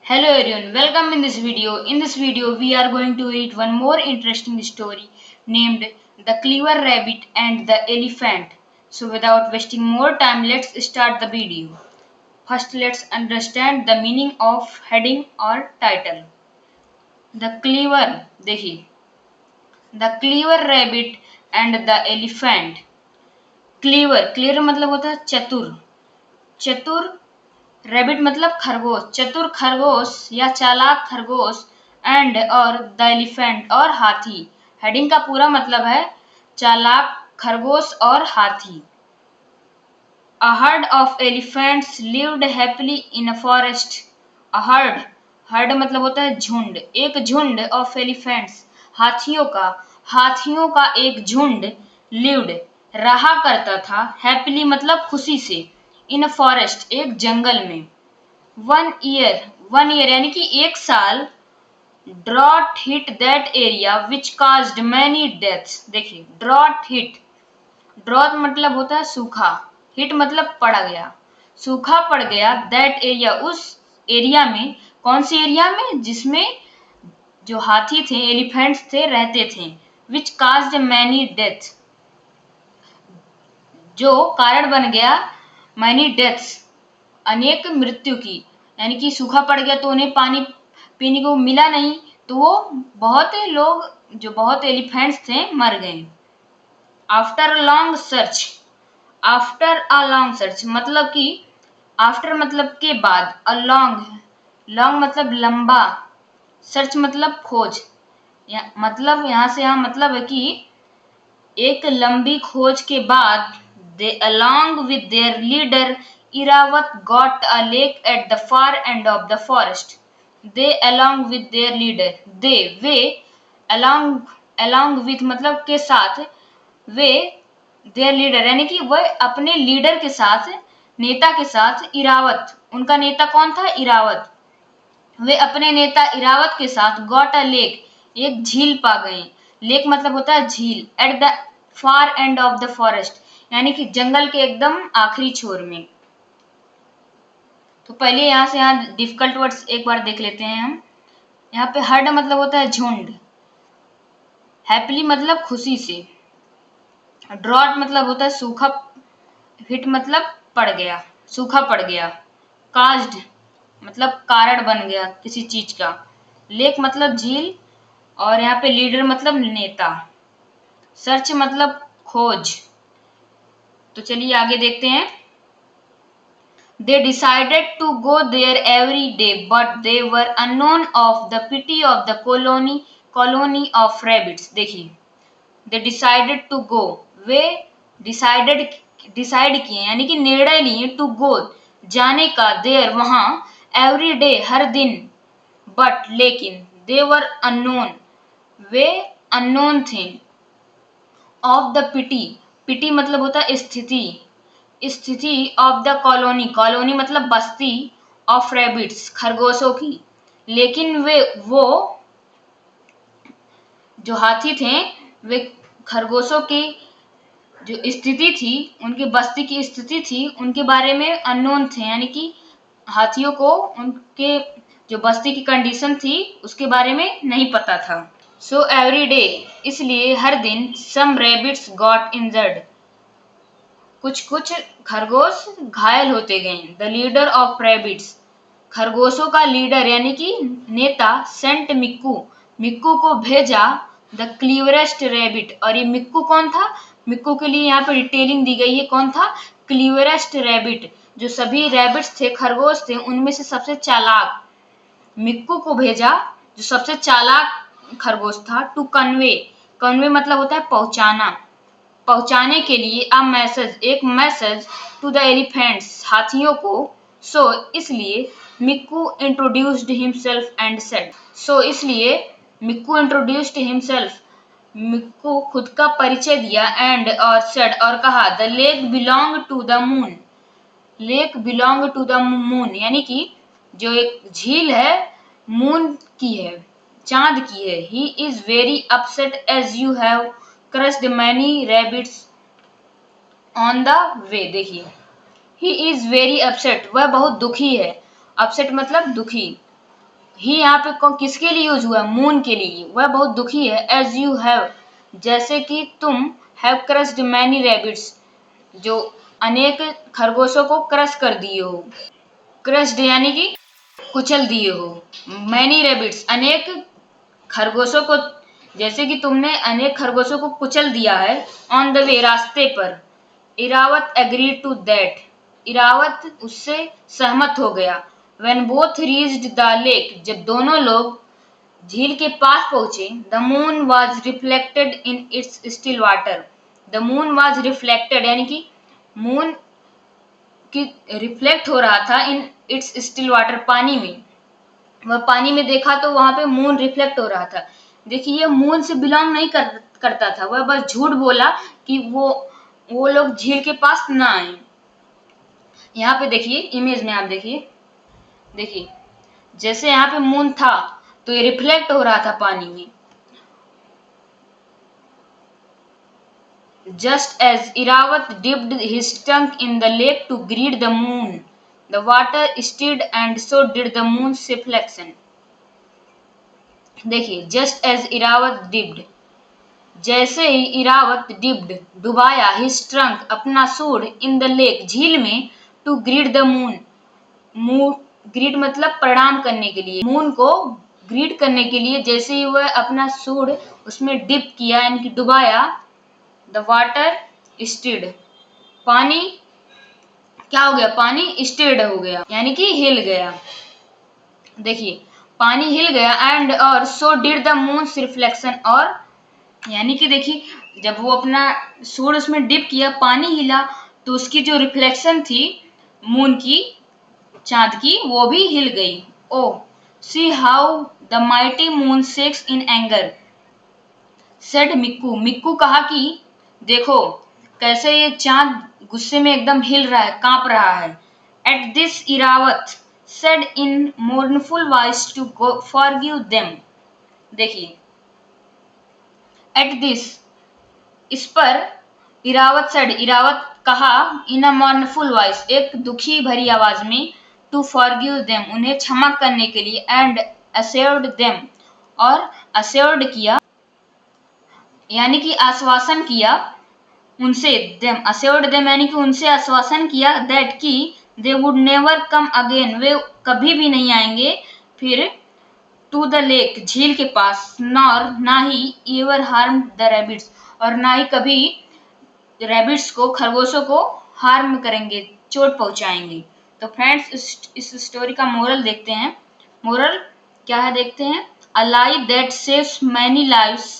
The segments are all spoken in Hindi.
Hello everyone, welcome in this video. In this video, we are going to read one more interesting story named The Clever Rabbit and the Elephant. So without wasting more time, let's start the video. First, let's understand the meaning of heading or title. The Clever, देखिए, The Clever Rabbit and the Elephant. Clever मतलब होता है चतुर, चतुर रैबिट मतलब खरगोश, चतुर खरगोश या चालाक खरगोश एंड और द एलिफेंट और हाथी। हेडिंग का पूरा मतलब है चालाक खरगोश और हाथी। A herd of elephants lived happily in a forest. A herd, heard मतलब होता है झुंड, एक झुंड ऑफ एलिफेंट्स हाथियों का एक झुंड लिव्ड रहा करता था, हैप्पीली मतलब खुशी से, इन अ फॉरेस्ट एक जंगल में। वन ईयर यानी कि एक साल, drought hit that area which caused many deaths. देखिए ड्रॉट हिट, ड्रॉट मतलब होता है सूखा, हिट मतलब पड़ गया, सूखा पड़ गया दैट एरिया उस एरिया में। कौन सी एरिया में? जिसमें जो हाथी थे, एलिफेंट्स थे, रहते थे। विच काज्ड मैनी डेथ, जो कारण बन गया मैनी डेथ्स, अनेक मृत्यु की। यानी कि सूखा पड़ गया तो उन्हें पानी पीने को मिला नहीं, तो वो बहुत लोग, जो बहुत एलिफेंट्स थे, मर गए। After a long search, after a long search मतलब कि आफ्टर मतलब के बाद, अ लॉन्ग, लॉन्ग मतलब लंबा, सर्च मतलब खोज, मतलब यहाँ से यहाँ मतलब है कि एक लंबी खोज के बाद, दे along with their leader Irawat got a lake at the far end of the forest. They along with their leader, they way, along with मतलब के साथ, वे their leader यानी कि वह अपने लीडर के साथ, नेता के साथ, इरावत, उनका नेता कौन था? इरावत। वे अपने नेता इरावत के साथ गॉट अ लेक, एक झील पा गए। लेक मतलब होता है झील। At the far end of the forest यानी कि जंगल के एकदम आखिरी छोर में। तो पहले यहाँ से यहाँ डिफिकल्ट वर्ड्स एक बार देख लेते हैं हम। यहाँ पे हर्ड मतलब होता है झुंड, हैप्पीली मतलब खुशी से, ड्रॉट मतलब होता है सूखा, हिट मतलब पड़ गया, सूखा पड़ गया, काज्ड मतलब कारण बन गया किसी चीज का, लेक मतलब झील, और यहाँ पे लीडर मतलब नेता, सर्च मतलब खोज। तो चलिए आगे देखते हैं। They decided to go there every day, but they were unknown of the pity of the colony of rabbits. देखिए, they decided to go, way decide किए यानी कि निर्णय लिए, टू गो जाने का, देयर वहां, एवरी डे हर दिन, बट लेकिन, दे वर अननोन वे अननोन थे, ऑफ द पिटी, पिटी मतलब होता है स्थिति, स्थिति ऑफ द कॉलोनी मतलब बस्ती, ऑफ रैबिट्स खरगोशों की। लेकिन वो जो हाथी थे, वे खरगोशों की जो स्थिति थी, उनकी बस्ती की स्थिति थी, उनके बारे में अननोन थे, यानी कि हाथियों को उनके जो बस्ती की कंडीशन थी उसके बारे में नहीं पता था। सो एवरी डे, इसलिए हर दिन, सम रैबिट्स गॉट इंजर्ड, कुछ खरगोश घायल होते गए। द लीडर ऑफ रैबिट्स, खरगोशों का लीडर यानी कि नेता, सेंट मिक्कू को भेजा, द क्लीवरेस्ट रैबिट, और ये मिक्कू कौन था? मिक्कू के लिए यहाँ पे डिटेलिंग दी गई है, कौन था? क्लीवरेस्ट रैबिट, जो सभी रैबिट्स थे, खरगोश थे, उनमें से सबसे चालाक मिक्कू को भेजा, जो सबसे चालाक खरगोश था, टू कन्वे मतलब होता है पहुंचाने के लिए, अ मैसेज एक मैसेज, टू द एलिफेंट्स हाथियों को। सो इसलिए Mikku introduced himself and said, so इसलिए मिक्कू इंट्रोड्यूस्ड हिमसेल्फ, मिक्कू खुद का परिचय दिया, एंड और सेड और कहा, the lake belong to the moon, lake belong to the moon यानी कि जो एक झील है मून की है, चांद की है। He is very upset as you have crushed many rabbits on the way. देखिए ही इज वेरी अपसेट, वह बहुत दुखी है, अपसेट मतलब दुखी, ही यहाँ पे किसके लिए यूज हुआ है? मून के लिए। वह बहुत दुखी है। एज यू हैव, जैसे कि तुम, हैव क्रस्ड मैनी रैबिट्स, जो अनेक खरगोशों को क्रश कर दिए हो। क्रस्ड यानी कि कुचल दिए हो। मैनी रैबिट्स, अनेक खरगोशों को, जैसे कि तुमने अनेक खरगोशों को कुचल दिया है। ऑन द वे, रास्ते पर। Airavat agreed to that, Airavat उससे सहमत हो गया। When both reached the lake, जब दोनों लोग झील के पास पहुंचे। The moon was reflected in its still water, the moon was reflected यानी कि मून की रिफ्लेक्ट हो रहा था इन इट्स स्टिल वाटर, पानी में। वह पानी में देखा तो वहां पे मून रिफ्लेक्ट हो रहा था। देखिए ये मून से बिलोंग नहीं करता था। वह बस झूठ बोला कि वो लोग झील के पास ना आए। यहाँ पे देखिए इमेज में, आप देखिए जैसे यहाँ पे मून था तो ये रिफ्लेक्ट हो रहा था पानी में। Just as Airavat dipped his tongue in the lake to greet the moon, the water stirred and so did the moon's reflection. देखिए जस्ट एज इरावत डिप्ड, जैसे ही इरावत डिप्ड डुबाया, हिज ट्रंक अपना सूंड, इन द लेक झील में, to greet the moon, greet मतलब प्रणाम करने के लिए, मून को ग्रीट करने के लिए जैसे ही वह अपना सूंड उसमें डिप किया यानी कि डुबाया, द वाटर स्टिर्ड, पानी क्या हो गया? पानी स्टिर्ड हो गया यानी कि हिल गया। देखिए पानी हिल गया। एंड और so did the moons reflection, और यानी कि देखिए जब वो अपना सूंड उसमें डिप किया, पानी हिला, तो उसकी जो रिफ्लेक्शन थी मून की, चांद की, वो भी हिल गई। O see how the mighty moon shakes in anger, said Mikku, Mikku कहा कि देखो कैसे ये चांद गुस्से में एकदम हिल रहा है, कांप रहा है। At this Airavat said in mournful voice to forgive them, देखिए एट दिस, इस पर, इरावत सेड, इरावत कहा, इन अ मोर्नफुल वॉइस, एक दुखी भरी आवाज में, टू फॉरगिव देम, उन्हें क्षमा करने के लिए। एंड अश्योर्ड देम, और अश्योर्ड किया यानी कि आश्वासन किया उनसे, देम अश्योर्ड देम यानी कि उनसे आश्वासन किया, दैट कि they would never come again, वे कभी भी नहीं आएंगे फिर, टू द लेक, झील के पास, नॉर ना ही, एवर हार्म द रैबिट्स, और ना ही कभी रैबिट्स को, खरगोशों को हार्म करेंगे, चोट पहुंचाएंगे। तो फ्रेंड्स इस स्टोरी का मोरल देखते हैं। मोरल क्या है देखते हैं। A lie that saves many lives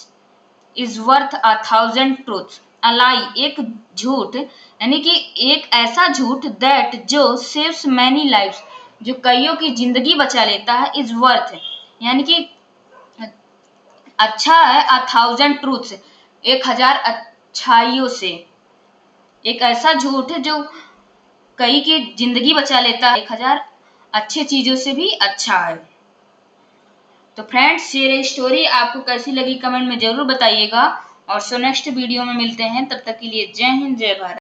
is worth 1,000 truth, a lie एक झूठ, यानी कि एक ऐसा झूठ, दैट जो सेव्स मैनी लाइव्स, जो कईयों की जिंदगी बचा लेता है, इज वर्थ यानी कि अच्छा है, 1,000 ट्रूथ 1,000 अच्छाइयों से, एक ऐसा झूठ है जो कई की जिंदगी बचा लेता है, 1,000 अच्छे चीजों से भी अच्छा है। तो फ्रेंड्स ये स्टोरी आपको कैसी लगी कमेंट में जरूर बताइएगा, और सो नेक्स्ट वीडियो में मिलते हैं, तब तक के लिए जय हिंद जय भारत।